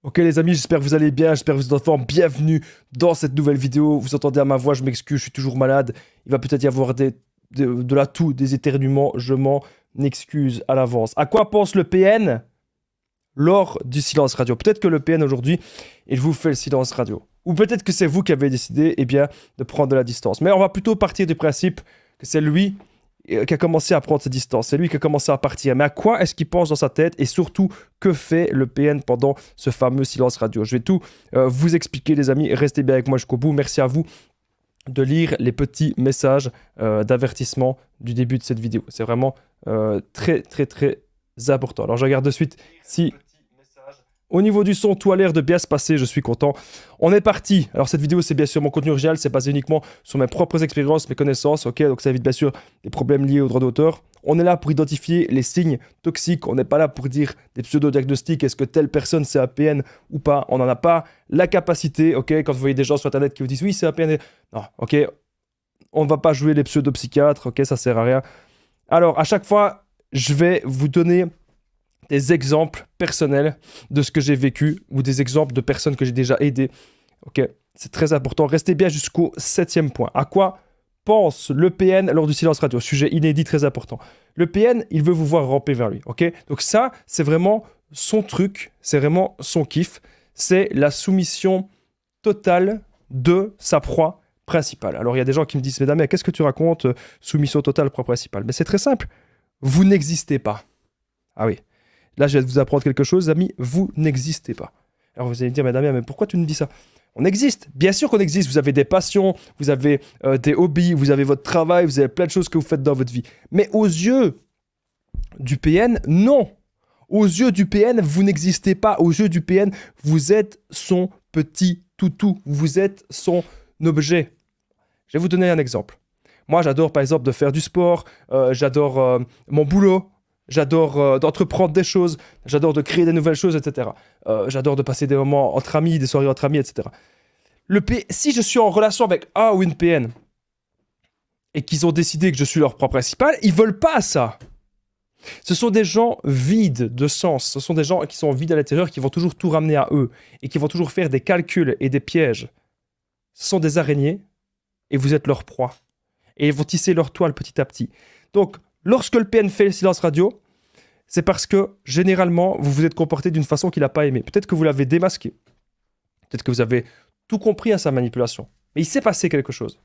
Ok les amis, j'espère que vous allez bien, j'espère que vous êtes en forme. Bienvenue dans cette nouvelle vidéo. Vous entendez à ma voix, je m'excuse, je suis toujours malade. Il va peut-être y avoir de la toux, des éternuements, je m'en excuse à l'avance. À quoi pense le PN lors du silence radio? Peut-être que le PN aujourd'hui, il vous fait le silence radio. Ou peut-être que c'est vous qui avez décidé eh bien, de prendre de la distance. Mais on va plutôt partir du principe que c'est lui qui a commencé à prendre ses distances. C'est lui qui a commencé à partir. Mais à quoi est-ce qu'il pense dans sa tête? Et surtout, que fait le PN pendant ce fameux silence radio? Je vais tout vous expliquer, les amis. Restez bien avec moi jusqu'au bout. Merci à vous de lire les petits messages d'avertissement du début de cette vidéo. C'est vraiment très important. Alors, je regarde de suite si... Au niveau du son, tout a l'air de bien se passer, je suis content. On est parti. Alors cette vidéo, c'est bien sûr mon contenu original, c'est basé uniquement sur mes propres expériences, mes connaissances, ok? Donc ça évite bien sûr les problèmes liés aux droits d'auteur. On est là pour identifier les signes toxiques, on n'est pas là pour dire des pseudo-diagnostics, est-ce que telle personne c'est APN ou pas? On n'en a pas la capacité, ok? Quand vous voyez des gens sur internet qui vous disent oui c'est APN, non, ok? On ne va pas jouer les pseudo-psychiatres, ok? Ça sert à rien. Alors à chaque fois, je vais vous donner des exemples personnels de ce que j'ai vécu ou des exemples de personnes que j'ai déjà aidées. Ok, c'est très important. Restez bien jusqu'au 7e point. À quoi pense le PN lors du silence radio? Sujet inédit, très important. Le PN, il veut vous voir ramper vers lui. Ok, donc ça, c'est vraiment son truc, c'est vraiment son kiff. C'est la soumission totale de sa proie principale. Alors, il y a des gens qui me disent, mesdames, mais qu'est-ce que tu racontes, soumission totale, proie principale? Mais c'est très simple. Vous n'existez pas. Ah oui. Là, je vais vous apprendre quelque chose, amis, vous n'existez pas. Alors vous allez me dire, madame, mais pourquoi tu nous dis ça? On existe, bien sûr qu'on existe, vous avez des passions, vous avez des hobbies, vous avez votre travail, vous avez plein de choses que vous faites dans votre vie. Mais aux yeux du PN, non. Aux yeux du PN, vous n'existez pas. Aux yeux du PN, vous êtes son petit toutou, vous êtes son objet. Je vais vous donner un exemple. Moi, j'adore par exemple de faire du sport, j'adore mon boulot. J'adore d'entreprendre des choses, j'adore de créer des nouvelles choses, etc. J'adore de passer des moments entre amis, des soirées entre amis, etc. Si je suis en relation avec un ou une PN et qu'ils ont décidé que je suis leur proie principale, ils veulent pas ça. Ce sont des gens vides de sens, ce sont des gens qui sont vides à l'intérieur, qui vont toujours tout ramener à eux et qui vont toujours faire des calculs et des pièges. Ce sont des araignées et vous êtes leur proie. Et ils vont tisser leur toile petit à petit. Donc, lorsque le PN fait le silence radio, c'est parce que, généralement, vous vous êtes comporté d'une façon qu'il n'a pas aimé. Peut-être que vous l'avez démasqué. Peut-être que vous avez tout compris à sa manipulation. Mais il s'est passé quelque chose.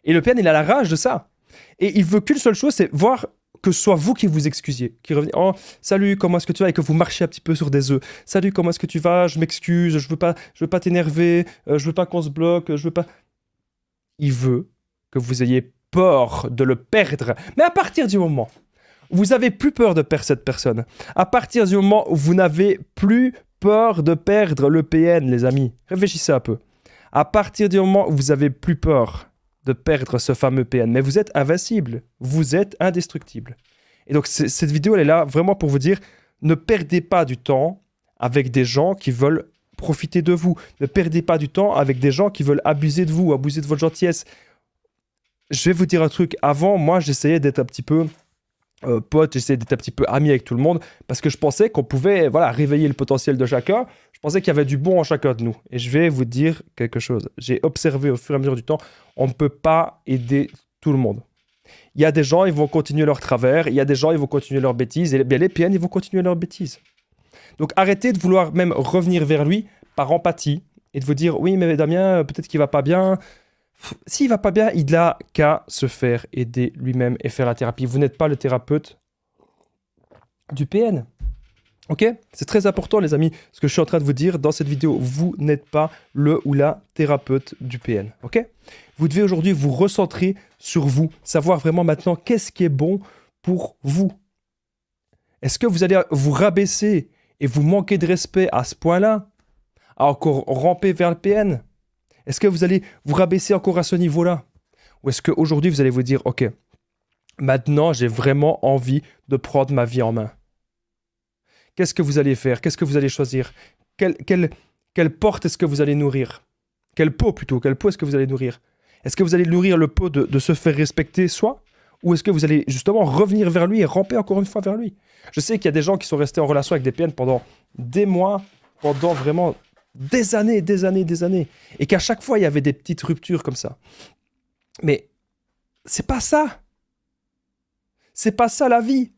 Et le PN, il a la rage de ça. Et il veut qu'une seule chose, c'est voir que ce soit vous qui vous excusiez. Qui revenez, oh, salut, comment est-ce que tu vas? Et que vous marchez un petit peu sur des œufs. Salut, comment est-ce que tu vas? Je m'excuse, je veux pas t'énerver, je veux pas qu'on se bloque, je veux pas... Il veut que vous ayez peur de le perdre. Mais à partir du moment où vous n'avez plus peur de perdre cette personne, à partir du moment où vous n'avez plus peur de perdre le PN, les amis, réfléchissez un peu. À partir du moment où vous n'avez plus peur de perdre ce fameux PN, mais vous êtes invincible, vous êtes indestructible. Et donc cette vidéo, elle est là vraiment pour vous dire, ne perdez pas du temps avec des gens qui veulent profiter de vous. Ne perdez pas du temps avec des gens qui veulent abuser de vous, abuser de votre gentillesse. Je vais vous dire un truc. Avant, moi, j'essayais d'être un petit peu pote, j'essayais d'être un petit peu ami avec tout le monde parce que je pensais qu'on pouvait réveiller le potentiel de chacun. Je pensais qu'il y avait du bon en chacun de nous. Et je vais vous dire quelque chose. J'ai observé au fur et à mesure du temps, on ne peut pas aider tout le monde. Il y a des gens, ils vont continuer leur travers. Il y a des gens, ils vont continuer leurs bêtises. Et bien les PN, ils vont continuer leurs bêtises. Donc arrêtez de vouloir même revenir vers lui par empathie et de vous dire, oui, mais Damien, peut-être qu'il va pas bien. S'il va pas bien, il n'a qu'à se faire aider lui-même et faire la thérapie. Vous n'êtes pas le thérapeute du PN. Ok? C'est très important, les amis, ce que je suis en train de vous dire dans cette vidéo. Vous n'êtes pas le ou la thérapeute du PN. Ok? Vous devez aujourd'hui vous recentrer sur vous, savoir vraiment maintenant qu'est-ce qui est bon pour vous. Est-ce que vous allez vous rabaisser et vous manquer de respect à ce point-là, à encore ramper vers le PN? Est-ce que vous allez vous rabaisser encore à ce niveau-là? Ou est-ce qu'aujourd'hui, vous allez vous dire, ok, maintenant, j'ai vraiment envie de prendre ma vie en main. Qu'est-ce que vous allez faire? Qu'est-ce que vous allez choisir? Quelle porte est-ce que vous allez nourrir? Quelle peau plutôt? Quelle peau est-ce que vous allez nourrir? Est-ce que vous allez nourrir le pot de se faire respecter soi? Ou est-ce que vous allez justement revenir vers lui et ramper encore une fois vers lui? Je sais qu'il y a des gens qui sont restés en relation avec des PN pendant des mois, pendant vraiment des années, des années, des années. Et qu'à chaque fois, il y avait des petites ruptures comme ça. Mais c'est pas ça. C'est pas ça la vie.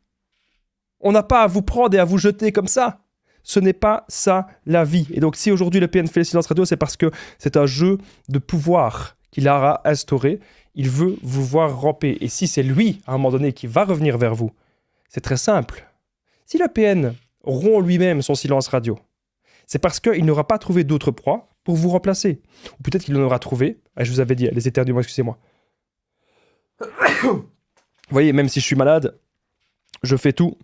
On n'a pas à vous prendre et à vous jeter comme ça. Ce n'est pas ça la vie. Et donc si aujourd'hui le PN fait le silence radio, c'est parce que c'est un jeu de pouvoir qu'il aura instauré. Il veut vous voir ramper. Et si c'est lui, à un moment donné, qui va revenir vers vous, c'est très simple. Si le PN rompt lui-même son silence radio, c'est parce qu'il n'aura pas trouvé d'autre proie pour vous remplacer. Ou peut-être qu'il en aura trouvé. Je vous avais dit, les éternuements, excusez-moi. Vous voyez, même si je suis malade, je fais tout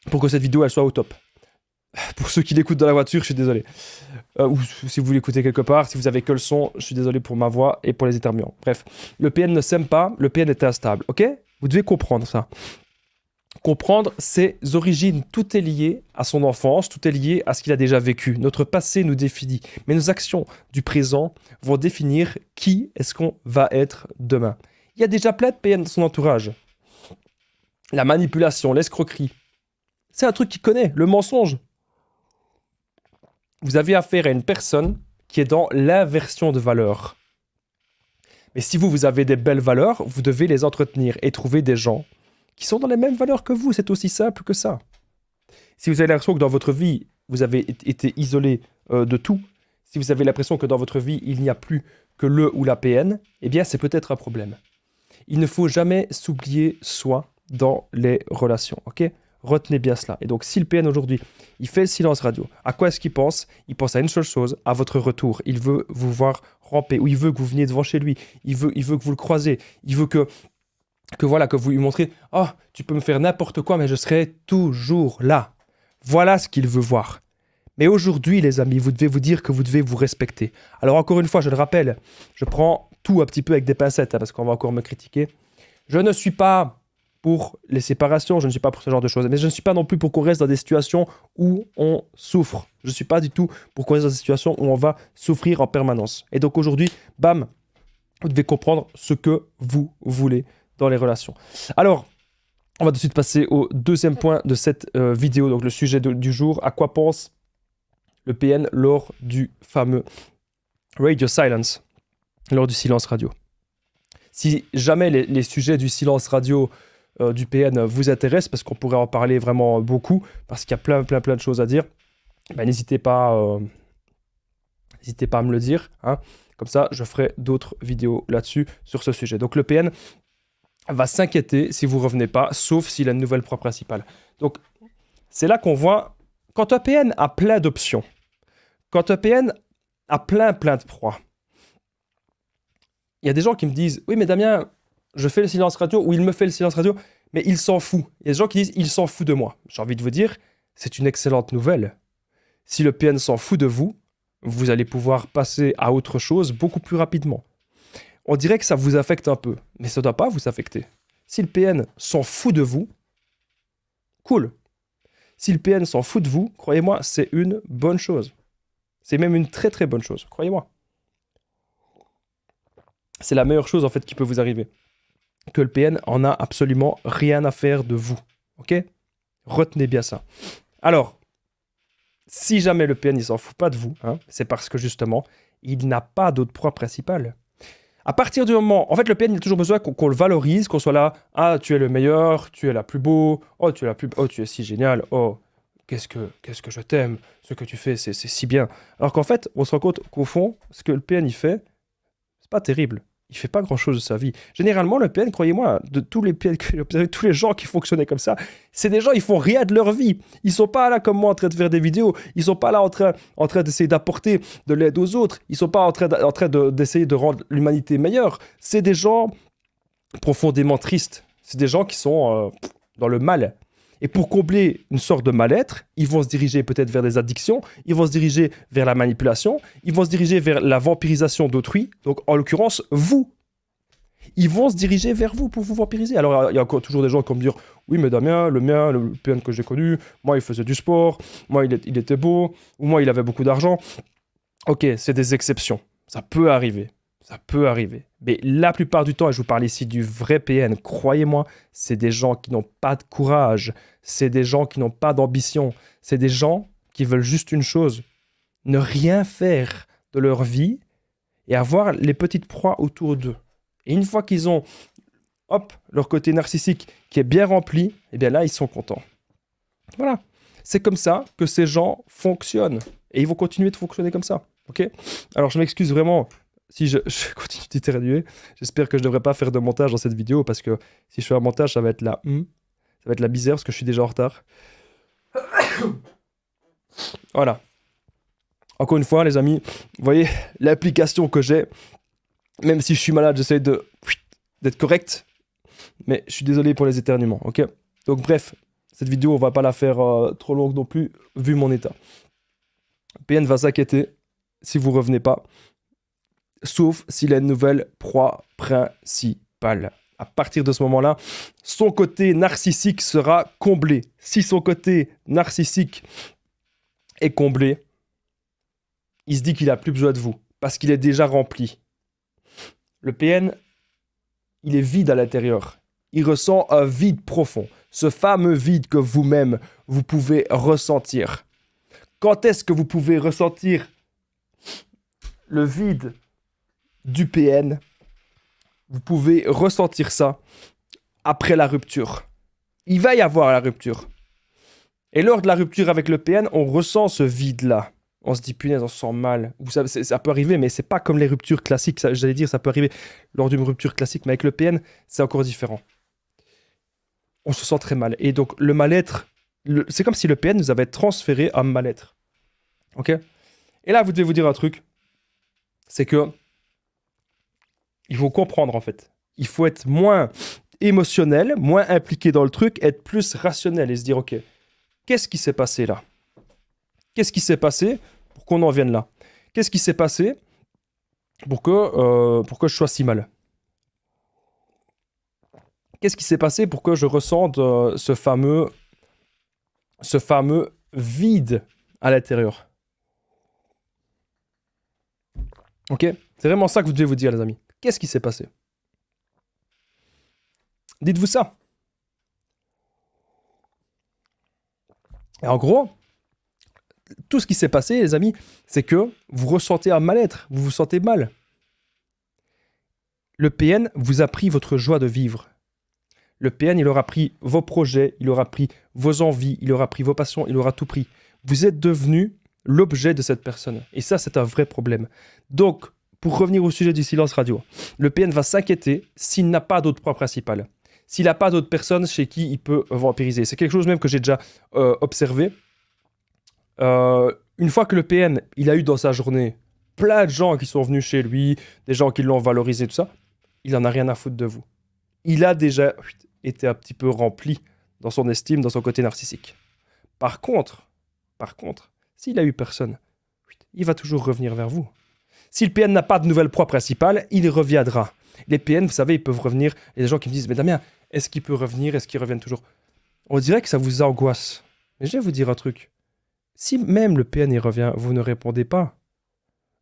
pour que cette vidéo elle soit au top. Pour ceux qui l'écoutent dans la voiture, je suis désolé. Ou si vous l'écoutez quelque part, si vous avez que le son, je suis désolé pour ma voix et pour les éternuements. Bref, le PN ne s'aime pas, le PN est instable, ok? Vous devez comprendre ça. Comprendre ses origines, tout est lié à son enfance, tout est lié à ce qu'il a déjà vécu. Notre passé nous définit, mais nos actions du présent vont définir qui est-ce qu'on va être demain. Il y a déjà plein de PN dans son entourage. La manipulation, l'escroquerie, c'est un truc qu'il connaît, le mensonge. Vous avez affaire à une personne qui est dans l'inversion de valeurs. Mais si vous avez des belles valeurs, vous devez les entretenir et trouver des gens qui sont dans les mêmes valeurs que vous. C'est aussi simple que ça. Si vous avez l'impression que dans votre vie, vous avez été isolé de tout, si vous avez l'impression que dans votre vie, il n'y a plus que le ou la PN, eh bien, c'est peut-être un problème. Il ne faut jamais s'oublier soi dans les relations, ok ? Retenez bien cela. Et donc, si le PN aujourd'hui, il fait le silence radio, à quoi est-ce qu'il pense? Il pense à une seule chose, à votre retour. Il veut vous voir ramper, ou il veut que vous veniez devant chez lui. Il veut que vous le croisez. Il veut que vous lui montrez « Oh, tu peux me faire n'importe quoi, mais je serai toujours là. » Voilà ce qu'il veut voir. Mais aujourd'hui, les amis, vous devez vous dire que vous devez vous respecter. Alors, encore une fois, je le rappelle, je prends tout un petit peu avec des pincettes, parce qu'on va encore me critiquer. Je ne suis pas pour les séparations, je ne suis pas pour ce genre de choses, mais je ne suis pas non plus pour qu'on reste dans des situations où on souffre. Je ne suis pas du tout pour qu'on reste dans des situations où on va souffrir en permanence. Et donc aujourd'hui, bam, vous devez comprendre ce que vous voulez dans les relations. Alors, on va tout de suite passer au deuxième point de cette vidéo, donc le sujet du jour. À quoi pense le PN lors du fameux Radio Silence, lors du silence radio? Si jamais les sujets du silence radio du PN vous intéressent, parce qu'on pourrait en parler vraiment beaucoup, parce qu'il y a plein de choses à dire, ben, n'hésitez pas à me le dire, hein. Comme ça, je ferai d'autres vidéos là-dessus, sur ce sujet. Donc le PN va s'inquiéter si vous ne revenez pas, sauf s'il a une nouvelle proie principale. Donc, c'est là qu'on voit, quand un PN a plein d'options, quand un PN a plein de proies, il y a des gens qui me disent « Oui, mais Damien, je fais le silence radio, ou il me fait le silence radio, mais il s'en fout. » Il y a des gens qui disent « Il s'en fout de moi. » J'ai envie de vous dire, c'est une excellente nouvelle. Si le PN s'en fout de vous, vous allez pouvoir passer à autre chose beaucoup plus rapidement. On dirait que ça vous affecte un peu, mais ça ne doit pas vous affecter. Si le PN s'en fout de vous, cool. Si le PN s'en fout de vous, croyez-moi, c'est une bonne chose. C'est même une très bonne chose, croyez-moi. C'est la meilleure chose en fait qui peut vous arriver. Que le PN en a absolument rien à faire de vous. Ok? Retenez bien ça. Alors, si jamais le PN il s'en fout pas de vous, hein, c'est parce que justement, il n'a pas d'autre proie principale. À partir du moment... En fait, le PN, il a toujours besoin qu'on le valorise, qu'on soit là. Ah, tu es le meilleur, tu es la plus beau. Oh, tu es la plus... Oh, tu es si génial. Oh, qu'est-ce que je t'aime. Ce que tu fais, c'est si bien. Alors qu'en fait, on se rend compte qu'au fond, ce que le PN, il fait, c'est pas terrible. Il fait pas grand-chose de sa vie. Généralement, le PN, croyez-moi, de tous les PN, tous les gens qui fonctionnaient comme ça, c'est des gens, ils font rien de leur vie. Ils sont pas là comme moi en train de faire des vidéos. Ils sont pas là en train d'essayer d'apporter de l'aide aux autres. Ils sont pas en train d'essayer de rendre l'humanité meilleure. C'est des gens profondément tristes. C'est des gens qui sont dans le mal. Et pour combler une sorte de mal-être, ils vont se diriger peut-être vers des addictions, ils vont se diriger vers la manipulation, ils vont se diriger vers la vampirisation d'autrui, donc en l'occurrence, vous. Ils vont se diriger vers vous pour vous vampiriser. Alors, il y a encore toujours des gens qui vont me dire « Oui, mais Damien, le mien, le PN que j'ai connu, moi, il faisait du sport, moi, il était beau, ou moi, il avait beaucoup d'argent. » Ok, c'est des exceptions. Ça peut arriver. Ça peut arriver. Mais la plupart du temps, et je vous parle ici du vrai PN, croyez-moi, c'est des gens qui n'ont pas de courage, c'est des gens qui n'ont pas d'ambition, c'est des gens qui veulent juste une chose, ne rien faire de leur vie et avoir les petites proies autour d'eux. Et une fois qu'ils ont, hop, leur côté narcissique qui est bien rempli, et bien là, ils sont contents. Voilà. C'est comme ça que ces gens fonctionnent. Et ils vont continuer de fonctionner comme ça. Ok? Alors, je m'excuse vraiment si je continue d'éternuer. J'espère que je ne devrais pas faire de montage dans cette vidéo parce que si je fais un montage, ça va être la ça va être la bizarre parce que je suis déjà en retard. Voilà. Encore une fois, les amis, vous voyez l'application que j'ai. Même si je suis malade, j'essaie d'être correct. Mais je suis désolé pour les éternuements. Ok? Donc, bref. Cette vidéo, on va pas la faire trop longue non plus, vu mon état. PN va s'inquiéter si vous revenez pas, sauf s'il a une nouvelle proie principale. À partir de ce moment-là, son côté narcissique sera comblé. Si son côté narcissique est comblé, il se dit qu'il n'a plus besoin de vous, parce qu'il est déjà rempli. Le PN, il est vide à l'intérieur. Il ressent un vide profond. Ce fameux vide que vous-même, vous pouvez ressentir. Quand est-ce que vous pouvez ressentir le vide du PN? Vous pouvez ressentir ça après la rupture. Il va y avoir la rupture. Et lors de la rupture avec le PN, on ressent ce vide-là. On se dit, punaise, on se sent mal. Vous savez, ça peut arriver, mais c'est pas comme les ruptures classiques. J'allais dire, ça peut arriver lors d'une rupture classique, mais avec le PN, c'est encore différent. On se sent très mal. Et donc, le mal-être, c'est comme si le PN nous avait transféré un mal-être. Ok? Et là, vous devez vous dire un truc. C'est que il faut comprendre, en fait. Il faut être moins émotionnel, moins impliqué dans le truc, être plus rationnel et se dire, ok, qu'est-ce qui s'est passé là? Qu'est-ce qui s'est passé pour qu'on en vienne là? Qu'est-ce qui s'est passé pour que je sois si mal? Qu'est-ce qui s'est passé pour que je ressente ce fameux vide à l'intérieur? Ok? C'est vraiment ça que vous devez vous dire, les amis. Qu'est-ce qui s'est passé? Dites-vous ça. Et en gros, tout ce qui s'est passé, les amis, c'est que vous ressentez un mal-être, vous vous sentez mal. Le PN vous a pris votre joie de vivre. Le PN, il aura pris vos projets, il aura pris vos envies, il aura pris vos passions, il aura tout pris. Vous êtes devenu l'objet de cette personne. Et ça, c'est un vrai problème. Donc, pour revenir au sujet du silence radio, le PN va s'inquiéter s'il n'a pas d'autre proie principale. S'il n'a pas d'autres personnes chez qui il peut vampiriser. C'est quelque chose même que j'ai déjà observé. Une fois que le PN, il a eu dans sa journée plein de gens qui sont venus chez lui, des gens qui l'ont valorisé, tout ça, il n'en a rien à foutre de vous. Il a déjà été un petit peu rempli dans son estime, dans son côté narcissique. Par contre, s'il a eu personne, il va toujours revenir vers vous. Si le PN n'a pas de nouvelle proie principale, il reviendra. Les PN, vous savez, ils peuvent revenir. Il y a des gens qui me disent, mais Damien, est-ce qu'il peut revenir? Est-ce qu'il revienne toujours? On dirait que ça vous angoisse. Mais je vais vous dire un truc. Si même le PN y revient, vous ne répondez pas.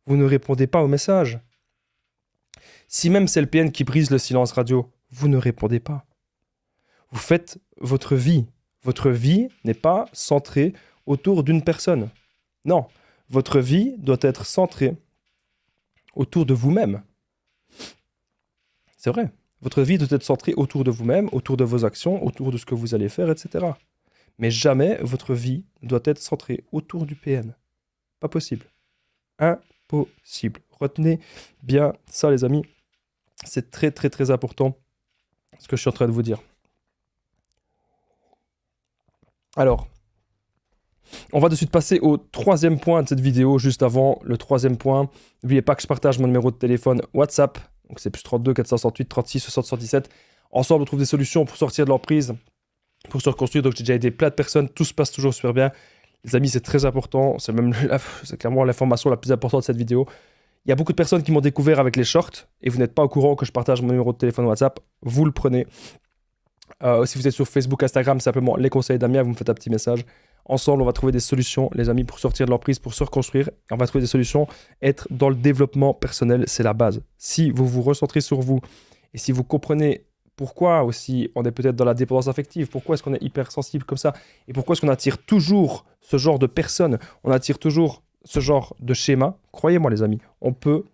Vous ne répondez pas au message. Si même c'est le PN qui brise le silence radio, vous ne répondez pas. Vous faites votre vie. Votre vie n'est pas centrée autour d'une personne. Non, votre vie doit être centrée autour de vous-même. C'est vrai. Votre vie doit être centrée autour de vous-même, autour de vos actions, autour de ce que vous allez faire, etc. Mais jamais votre vie doit être centrée autour du PN. Pas possible. Impossible. Retenez bien ça, les amis. C'est très, très, très important ce que je suis en train de vous dire. Alors, on va de suite passer au troisième point de cette vidéo, juste avant le troisième point. N'oubliez pas que je partage mon numéro de téléphone WhatsApp. Donc c'est plus 32 468 36 60 77. Ensemble, on trouve des solutions pour sortir de l'emprise, pour se reconstruire. Donc j'ai déjà aidé plein de personnes. Tout se passe toujours super bien. Les amis, c'est très important. C'est clairement l'information la plus importante de cette vidéo. Il y a beaucoup de personnes qui m'ont découvert avec les shorts et vous n'êtes pas au courant que je partage mon numéro de téléphone WhatsApp. Vous le prenez. Si vous êtes sur Facebook, Instagram, simplement les conseils d'Amia, vous me faites un petit message. Ensemble, on va trouver des solutions, les amis, pour sortir de l'emprise, pour se reconstruire. On va trouver des solutions. Être dans le développement personnel, c'est la base. Si vous vous recentrez sur vous et si vous comprenez Pourquoi aussi on est peut-être dans la dépendance affective? Pourquoi est-ce qu'on est hypersensible comme ça? Et pourquoi est-ce qu'on attire toujours ce genre de personnes? On attire toujours ce genre de schéma? Croyez-moi les amis, on peut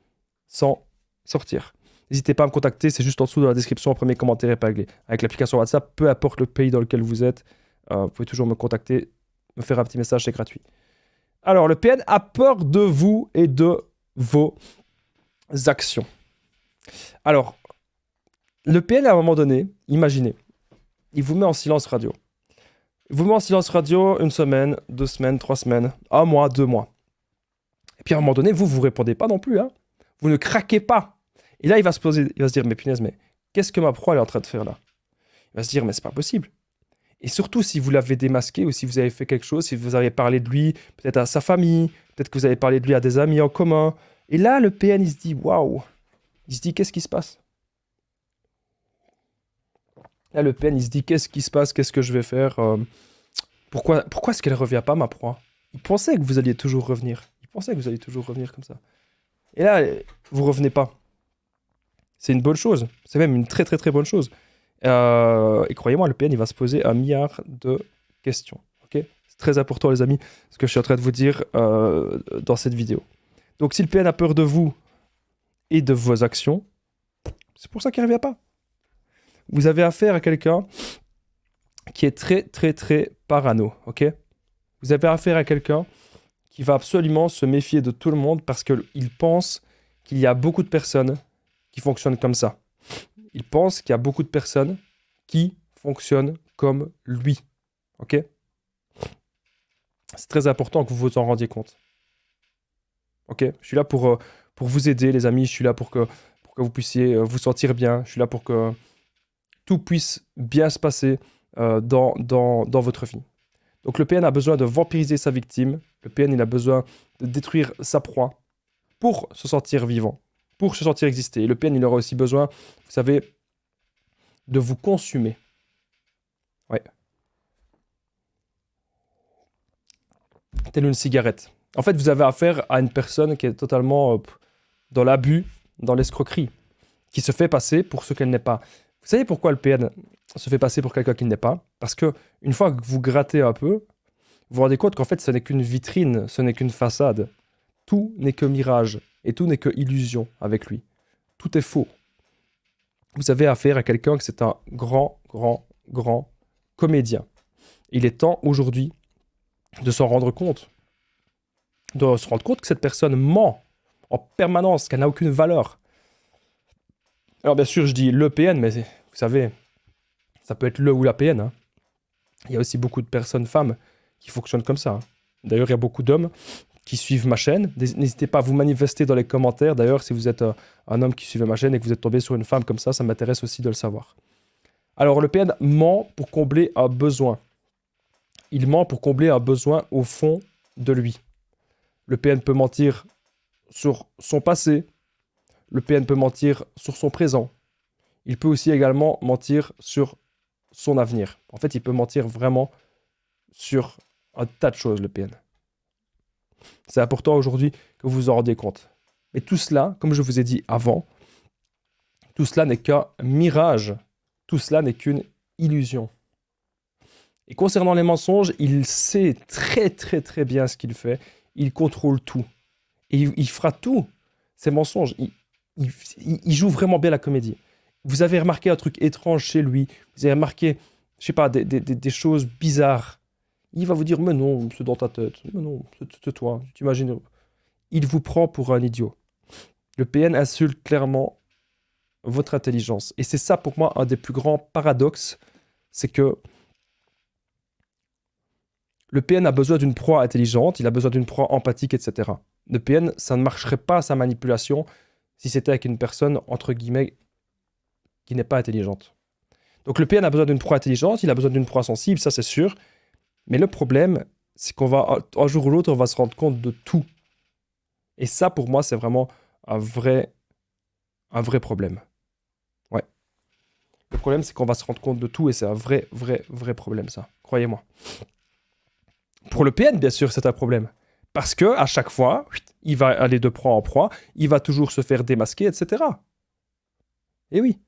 s'en sortir. N'hésitez pas à me contacter, c'est juste en dessous dans la description, en premier commentaire épinglé. Avec l'application WhatsApp, peu importe le pays dans lequel vous êtes, vous pouvez toujours me contacter, me faire un petit message, c'est gratuit. Alors, le PN a peur de vous et de vos actions. Alors, le PN, à un moment donné, imaginez, il vous met en silence radio. Il vous met en silence radio 1 semaine, 2 semaines, 3 semaines, 1 mois, 2 mois. Et puis à un moment donné, vous répondez pas non plus. Hein. Vous ne craquez pas. Et là, il va se poser, il va se dire, mais punaise, mais qu'est-ce que ma proie elle est en train de faire là? Il va se dire, mais c'est pas possible. Et surtout, si vous l'avez démasqué ou si vous avez fait quelque chose, si vous avez parlé de lui peut-être à sa famille, peut-être que vous avez parlé de lui à des amis en commun. Et là, le PN, il se dit, waouh. Il se dit, qu'est-ce qui se passe? Là, le PN, il se dit, qu'est-ce qui se passe? Qu'est-ce que je vais faire? Pourquoi est-ce qu'elle ne revient pas, ma proie? Il pensait que vous alliez toujours revenir. Il pensait que vous alliez toujours revenir comme ça. Et là, vous ne revenez pas. C'est une bonne chose. C'est même une très, très, très bonne chose. Et croyez-moi, le PN, il va se poser 1 milliard de questions. Okay, c'est très important, les amis, ce que je suis en train de vous dire dans cette vidéo. Donc, si le PN a peur de vous et de vos actions, c'est pour ça qu'il ne revient pas. Vous avez affaire à quelqu'un qui est très, très, très parano, ok? Vous avez affaire à quelqu'un qui va absolument se méfier de tout le monde parce qu'il pense qu'il y a beaucoup de personnes qui fonctionnent comme ça. Il pense qu'il y a beaucoup de personnes qui fonctionnent comme lui, ok? C'est très important que vous vous en rendiez compte. Ok? Je suis là pour vous aider, les amis. Je suis là pour que vous puissiez vous sentir bien. Je suis là pour que tout puisse bien se passer dans votre vie. Donc le PN a besoin de vampiriser sa victime. Le PN, il a besoin de détruire sa proie pour se sentir vivant, pour se sentir exister. Et le PN, il aura aussi besoin, vous savez, de vous consumer. Ouais. Telle une cigarette. En fait, vous avez affaire à une personne qui est totalement dans l'abus, dans l'escroquerie, qui se fait passer pour ce qu'elle n'est pas. Vous savez pourquoi le PN se fait passer pour quelqu'un qui n'est pas? Parce que une fois que vous grattez un peu, vous vous rendez compte qu'en fait, ce n'est qu'une vitrine, ce n'est qu'une façade. Tout n'est que mirage et tout n'est que illusion avec lui. Tout est faux. Vous avez affaire à quelqu'un qui c'est un grand, grand, grand comédien. Il est temps aujourd'hui de s'en rendre compte. De se rendre compte que cette personne ment en permanence, qu'elle n'a aucune valeur. Alors bien sûr, je dis le PN, mais vous savez, ça peut être le ou la PN. Hein. Il y a aussi beaucoup de personnes, femmes, qui fonctionnent comme ça. Hein. D'ailleurs, il y a beaucoup d'hommes qui suivent ma chaîne. N'hésitez pas à vous manifester dans les commentaires. D'ailleurs, si vous êtes un homme qui suivait ma chaîne et que vous êtes tombé sur une femme comme ça m'intéresse aussi de le savoir. Alors, le PN ment pour combler un besoin. Il ment pour combler un besoin au fond de lui. Le PN peut mentir sur son passé. Le PN peut mentir sur son présent. Il peut aussi également mentir sur son avenir. En fait, il peut mentir vraiment sur un tas de choses, le PN. C'est important aujourd'hui que vous vous en rendiez compte. Mais tout cela, comme je vous ai dit avant, tout cela n'est qu'un mirage. Tout cela n'est qu'une illusion. Et concernant les mensonges, il sait très très très bien ce qu'il fait. Il contrôle tout. Et il fera tout. Ces mensonges, il joue vraiment bien la comédie. Vous avez remarqué un truc étrange chez lui. Vous avez remarqué, je sais pas, des choses bizarres. Il va vous dire, mais non, c'est dans ta tête. Mais non, c'est toi. Tu imagines. Il vous prend pour un idiot. Le PN insulte clairement votre intelligence. Et c'est ça, pour moi, un des plus grands paradoxes. C'est que le PN a besoin d'une proie intelligente, il a besoin d'une proie empathique, etc. Le PN, ça ne marcherait pas, sa manipulation, si c'était avec une personne, entre guillemets, qui n'est pas intelligente. Donc le PN a besoin d'une proie intelligente, il a besoin d'une proie sensible, ça c'est sûr. Mais le problème, c'est qu'on va, un jour ou l'autre, on va se rendre compte de tout. Et ça, pour moi, c'est vraiment un vrai problème. Ouais. Le problème, c'est qu'on va se rendre compte de tout et c'est un vrai problème, ça. Croyez-moi. Pour le PN, bien sûr, c'est un problème. Parce que à chaque fois, il va aller de proie en proie, il va toujours se faire démasquer, etc. Et oui.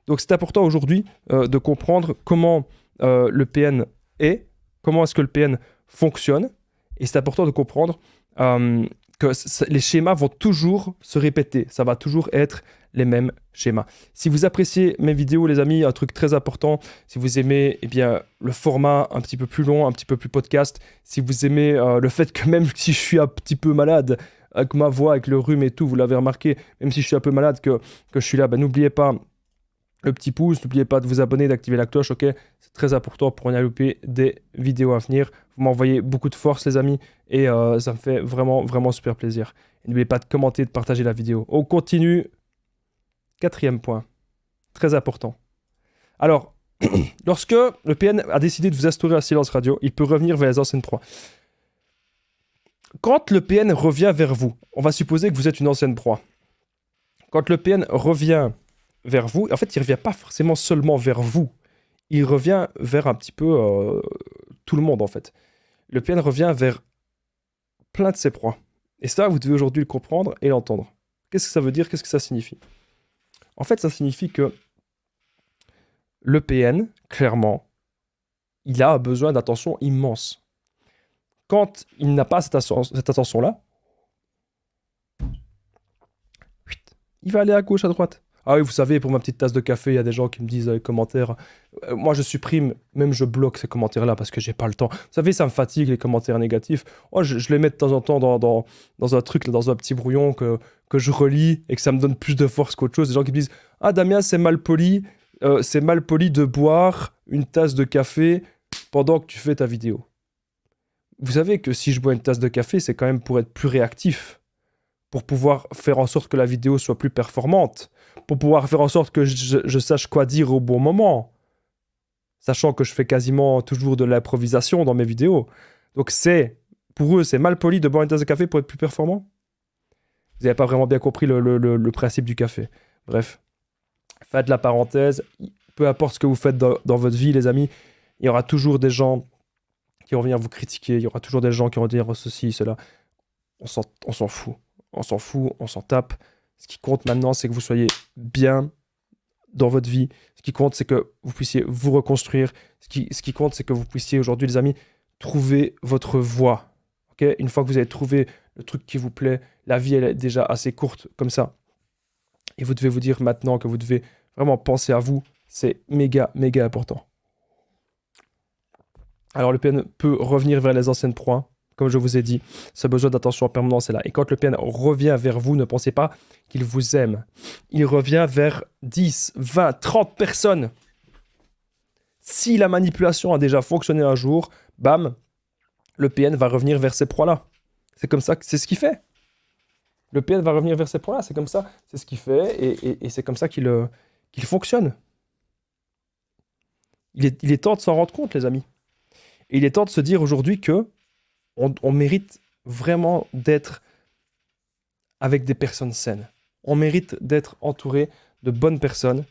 Donc c'est important aujourd'hui de comprendre comment le PN est, comment est-ce que le PN fonctionne, et c'est important de comprendre que les schémas vont toujours se répéter, ça va toujours être les mêmes schémas. Si vous appréciez mes vidéos, les amis, un truc très important, si vous aimez eh bien, le format un petit peu plus long, un petit peu plus podcast, si vous aimez le fait que même si je suis un petit peu malade, avec ma voix, avec le rhume et tout, vous l'avez remarqué, même si je suis un peu malade, que je suis là, ben, n'oubliez pas le petit pouce, n'oubliez pas de vous abonner, d'activer la cloche, ok? C'est très important pour ne pas louper des vidéos à venir. Vous m'envoyez beaucoup de force, les amis, et ça me fait vraiment, vraiment super plaisir. N'oubliez pas de commenter, de partager la vidéo. On continue. 4e point, très important. Alors, lorsque le PN a décidé de vous instaurer un silence radio, il peut revenir vers les anciennes proies. Quand le PN revient vers vous, on va supposer que vous êtes une ancienne proie. Quand le PN revient vers vous, en fait, il ne revient pas forcément seulement vers vous. Il revient vers un petit peu tout le monde, en fait. Le PN revient vers plein de ses proies. Et ça, vous devez aujourd'hui le comprendre et l'entendre. Qu'est-ce que ça veut dire? Qu'est-ce que ça signifie? En fait, ça signifie que le PN, clairement, il a besoin d'attention immense. Quand il n'a pas cette attention-là, il va aller à gauche, à droite. Ah oui, vous savez, pour ma petite tasse de café, il y a des gens qui me disent dans les commentaires, moi je supprime, même je bloque ces commentaires-là parce que j'ai pas le temps. Vous savez, ça me fatigue les commentaires négatifs. Oh, je les mets de temps en temps dans un truc, dans un petit brouillon que je relis et que ça me donne plus de force qu'autre chose. Des gens qui me disent, ah Damien, c'est mal poli de boire une tasse de café pendant que tu fais ta vidéo. Vous savez que si je bois une tasse de café, c'est quand même pour être plus réactif, pour pouvoir faire en sorte que la vidéo soit plus performante, pour pouvoir faire en sorte que je sache quoi dire au bon moment, sachant que je fais quasiment toujours de l'improvisation dans mes vidéos. Donc pour eux, c'est mal poli de boire une tasse de café pour être plus performant. Vous n'avez pas vraiment bien compris le principe du café. Bref, faites la parenthèse. Peu importe ce que vous faites dans votre vie, les amis, il y aura toujours des gens qui vont venir vous critiquer, il y aura toujours des gens qui vont dire ceci, cela. On s'en fout. On s'en fout, on s'en tape. Ce qui compte maintenant, c'est que vous soyez bien dans votre vie. Ce qui compte, c'est que vous puissiez vous reconstruire. Ce qui compte, c'est que vous puissiez aujourd'hui, les amis, trouver votre voie. Okay? Une fois que vous avez trouvé le truc qui vous plaît, la vie, elle est déjà assez courte comme ça. Et vous devez vous dire maintenant que vous devez vraiment penser à vous. C'est méga, méga important. Alors, le PN peut revenir vers les anciennes proies. Comme je vous ai dit, ce besoin d'attention en permanence est là. Et quand le PN revient vers vous, ne pensez pas qu'il vous aime. Il revient vers 10, 20, 30 personnes. Si la manipulation a déjà fonctionné un jour, bam, le PN va revenir vers ces proies-là. C'est comme ça, c'est ce qu'il fait. Le PN va revenir vers ces proies-là, c'est comme ça, c'est ce qu'il fait, et c'est comme ça qu'il fonctionne. Il est temps de s'en rendre compte, les amis. Et il est temps de se dire aujourd'hui que on mérite vraiment d'être avec des personnes saines. On mérite d'être entouré de bonnes personnes.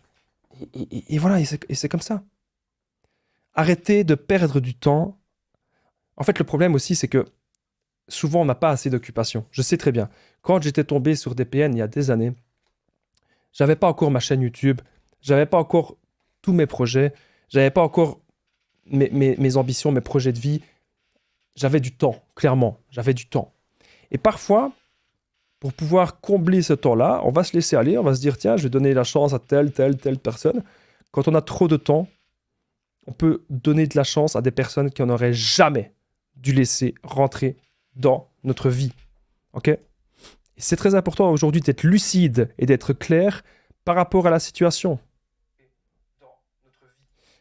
Et voilà, et c'est comme ça. Arrêtez de perdre du temps. En fait, le problème aussi, c'est que souvent, on n'a pas assez d'occupation. Je sais très bien. Quand j'étais tombé sur des PN il y a des années, j'avais pas encore ma chaîne YouTube, j'avais pas encore tous mes projets, j'avais pas encore mes ambitions, mes projets de vie. J'avais du temps, clairement, j'avais du temps. Et parfois, pour pouvoir combler ce temps-là, on va se laisser aller, on va se dire, tiens, je vais donner la chance à telle personne. Quand on a trop de temps, on peut donner de la chance à des personnes qui n'auraient jamais dû laisser rentrer dans notre vie. Ok? Et c'est très important aujourd'hui d'être lucide et d'être clair par rapport à la situation.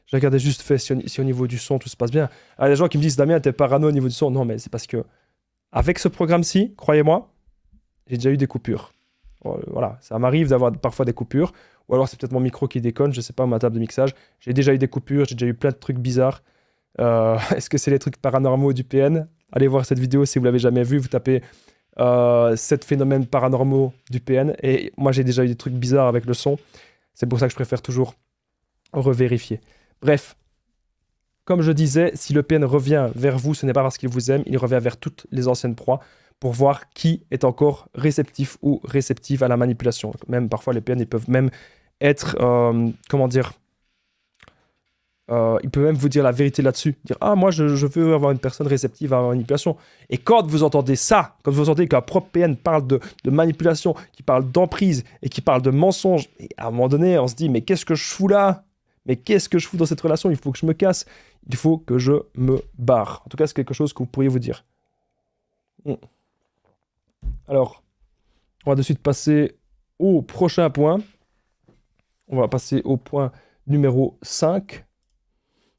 Je regardais juste fait si au niveau du son tout se passe bien. Il y a des gens qui me disent Damien, t'es parano au niveau du son. Non, mais c'est parce que avec ce programme-ci, croyez-moi, j'ai déjà eu des coupures. Voilà, ça m'arrive d'avoir parfois des coupures. Ou alors c'est peut-être mon micro qui déconne, je sais pas, ma table de mixage. J'ai déjà eu des coupures, j'ai déjà eu plein de trucs bizarres. Est-ce que c'est les trucs paranormaux du PN? Allez voir cette vidéo si vous l'avez jamais vue. Vous tapez 7 phénomènes paranormaux du PN. Et moi, j'ai déjà eu des trucs bizarres avec le son. C'est pour ça que je préfère toujours revérifier. Bref, comme je disais, si le PN revient vers vous, ce n'est pas parce qu'il vous aime, il revient vers toutes les anciennes proies pour voir qui est encore réceptif ou réceptive à la manipulation. Même parfois, les PN ils peuvent même être, comment dire, il peut même vous dire la vérité là-dessus. Dire, ah, moi, je veux avoir une personne réceptive à la manipulation. Et quand vous entendez ça, quand vous entendez qu'un propre PN parle de manipulation, qui parle d'emprise et qui parle de mensonge, et à un moment donné, on se dit, mais qu'est-ce que je fous là? Mais qu'est-ce que je fous dans cette relation? Il faut que je me casse. Il faut que je me barre. En tout cas, c'est quelque chose que vous pourriez vous dire. Alors, on va de suite passer au prochain point. On va passer au point numéro 5.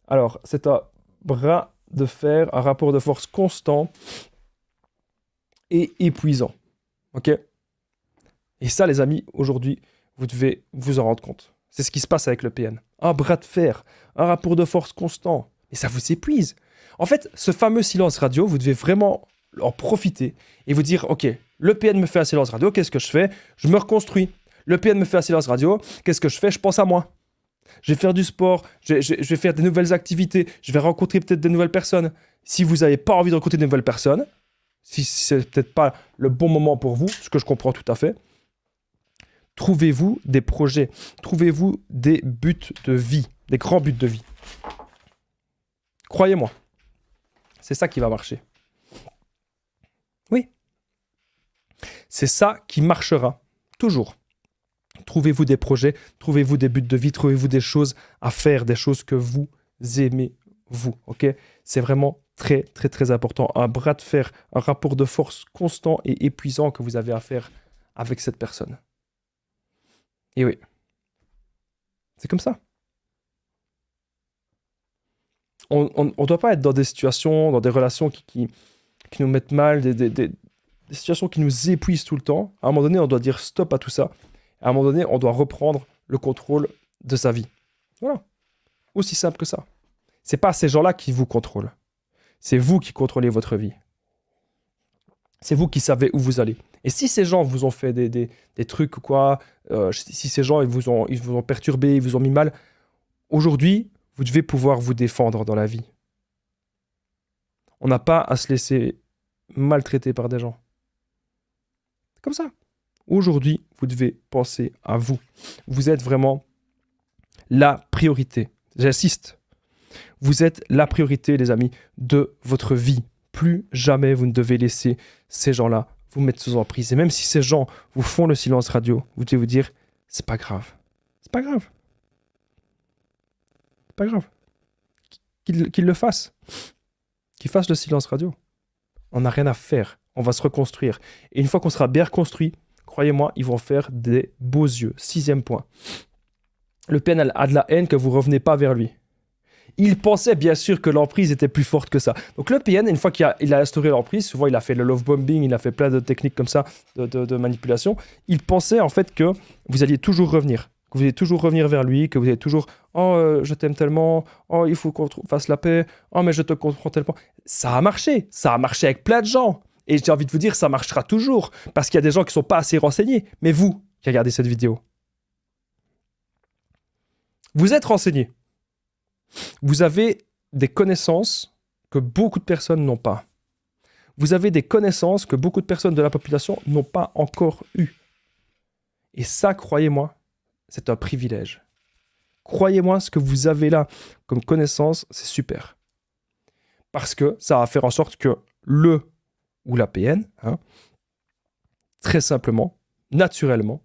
Alors, c'est un bras de fer, un rapport de force constant et épuisant. OK? Et ça, les amis, aujourd'hui, vous devez vous en rendre compte. C'est ce qui se passe avec le PN. Un bras de fer, un rapport de force constant. Et ça vous épuise. En fait, ce fameux silence radio, vous devez vraiment en profiter et vous dire, OK, le PN me fait un silence radio, qu'est-ce que je fais? Je me reconstruis. Le PN me fait un silence radio, qu'est-ce que je fais? Je pense à moi. Je vais faire du sport, je vais faire des nouvelles activités, je vais rencontrer peut-être des nouvelles personnes. Si vous n'avez pas envie de rencontrer de nouvelles personnes, si c'est peut-être pas le bon moment pour vous, ce que je comprends tout à fait, trouvez-vous des projets, trouvez-vous des buts de vie, des grands buts de vie. Croyez-moi, c'est ça qui va marcher. Oui, c'est ça qui marchera, toujours. Trouvez-vous des projets, trouvez-vous des buts de vie, trouvez-vous des choses à faire, des choses que vous aimez, vous, ok? C'est vraiment très, très, très important. Un bras de fer, un rapport de force constant et épuisant que vous avez à faire avec cette personne. Et oui, c'est comme ça. On ne doit pas être dans des situations, dans des relations qui nous mettent mal, des situations qui nous épuisent tout le temps. À un moment donné, on doit dire stop à tout ça. À un moment donné, on doit reprendre le contrôle de sa vie. Voilà. Aussi simple que ça. C'est pas ces gens-là qui vous contrôlent. C'est vous qui contrôlez votre vie. C'est vous qui savez où vous allez. Et si ces gens vous ont fait des trucs ou quoi, si ces gens ils vous ont perturbé, ils vous ont mis mal, aujourd'hui, vous devez pouvoir vous défendre dans la vie. On n'a pas à se laisser maltraiter par des gens. C'est comme ça. Aujourd'hui, vous devez penser à vous. Vous êtes vraiment la priorité. J'insiste. Vous êtes la priorité, les amis, de votre vie. Plus jamais vous ne devez laisser ces gens-là vous mettre sous emprise. Et même si ces gens vous font le silence radio, vous devez vous dire, c'est pas grave. C'est pas grave. C'est pas grave. Qu'ils le fassent. Qu'ils fassent le silence radio. On n'a rien à faire. On va se reconstruire. Et une fois qu'on sera bien reconstruit, croyez-moi, ils vont faire des beaux yeux. 6e point. Le PN a de la haine que vous ne revenez pas vers lui. Il pensait bien sûr que l'emprise était plus forte que ça. Donc le PN, une fois qu'il a instauré l'emprise, souvent il a fait le love bombing, il a fait plein de techniques comme ça, de manipulation, il pensait en fait que vous alliez toujours revenir. Que vous allez toujours revenir vers lui, que vous allez toujours « Oh, je t'aime tellement. Oh, il faut qu'on fasse la paix. Oh, mais je te comprends tellement. » Ça a marché. Ça a marché avec plein de gens. Et j'ai envie de vous dire, ça marchera toujours. Parce qu'il y a des gens qui ne sont pas assez renseignés. Mais vous, qui regardez cette vidéo, vous êtes renseignés. Vous avez des connaissances que beaucoup de personnes n'ont pas. Vous avez des connaissances que beaucoup de personnes de la population n'ont pas encore eues. Et ça, croyez-moi, c'est un privilège. Croyez-moi, ce que vous avez là comme connaissance, c'est super. Parce que ça va faire en sorte que le ou la PN, très simplement, naturellement,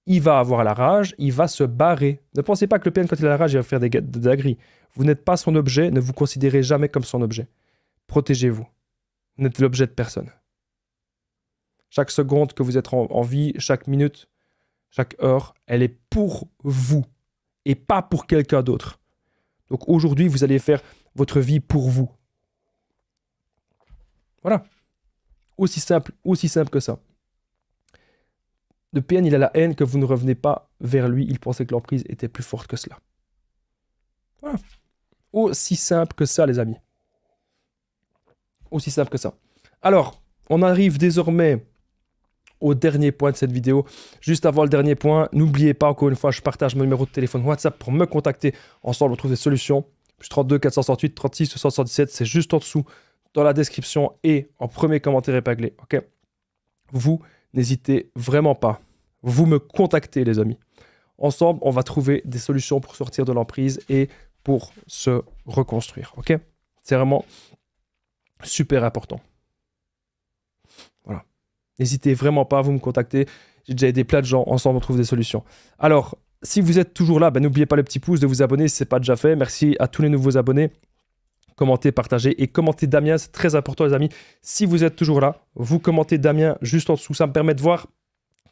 il va avoir la rage, il va se barrer. Ne pensez pas que le PN, quand il a la rage, il va faire des dingueries. Vous n'êtes pas son objet, ne vous considérez jamais comme son objet. Protégez-vous. Vous n'êtes l'objet de personne. Chaque seconde que vous êtes en vie, chaque minute, chaque heure, elle est pour vous et pas pour quelqu'un d'autre. Donc aujourd'hui, vous allez faire votre vie pour vous. Voilà. Aussi simple que ça. Le PN, il a la haine que vous ne revenez pas vers lui. Il pensait que l'emprise était plus forte que cela. Voilà. Aussi simple que ça, les amis. Aussi simple que ça. Alors, on arrive désormais au dernier point de cette vidéo. Juste avant le dernier point, n'oubliez pas, encore une fois, je partage mon numéro de téléphone WhatsApp pour me contacter. Ensemble, on trouve des solutions. Plus 32 468 36 77, c'est juste en dessous dans la description et en premier commentaire épinglé. Ok. Vous n'hésitez vraiment pas. Vous me contactez, les amis. Ensemble, on va trouver des solutions pour sortir de l'emprise et pour se reconstruire. Ok? C'est vraiment super important. Voilà. N'hésitez vraiment pas à vous me contacter. J'ai déjà aidé plein de gens. Ensemble, on trouve des solutions. Alors, si vous êtes toujours là, n'oubliez pas le petit pouce, de vous abonner si ce n'est pas déjà fait. Merci à tous les nouveaux abonnés. Commentez, partagez et commentez Damien. C'est très important, les amis. Si vous êtes toujours là, vous commentez Damien juste en dessous. Ça me permet de voir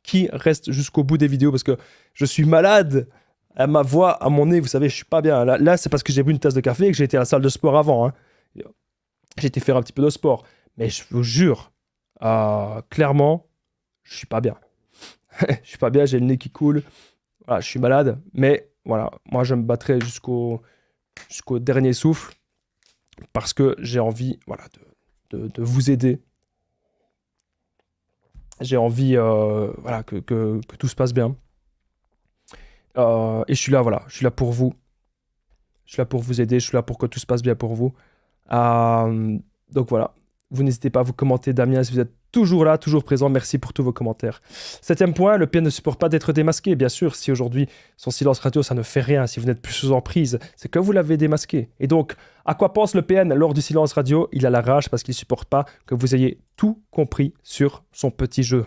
qui reste jusqu'au bout des vidéos parce que je suis malade. À ma voix, à mon nez, vous savez, je suis pas bien. Là c'est parce que j'ai bu une tasse de café et que j'ai été à la salle de sport avant. Hein. J'ai été faire un petit peu de sport. Mais je vous jure, clairement, je suis pas bien. Je suis pas bien, j'ai le nez qui coule. Voilà, je suis malade. Mais voilà, moi, je me battrai jusqu'au dernier souffle parce que j'ai envie voilà, de vous aider. J'ai envie voilà, que tout se passe bien. Et je suis là, voilà. Je suis là pour vous. Je suis là pour vous aider. Je suis là pour que tout se passe bien pour vous. Donc voilà. Vous n'hésitez pas à vous commenter, Damien, si vous êtes toujours là, toujours présent. Merci pour tous vos commentaires. 7e point, le PN ne supporte pas d'être démasqué. Bien sûr, si aujourd'hui, son silence radio, ça ne fait rien, si vous n'êtes plus sous emprise, c'est que vous l'avez démasqué. Et donc, à quoi pense le PN lors du silence radio? Il a la rage parce qu'il ne supporte pas que vous ayez tout compris sur son petit jeu.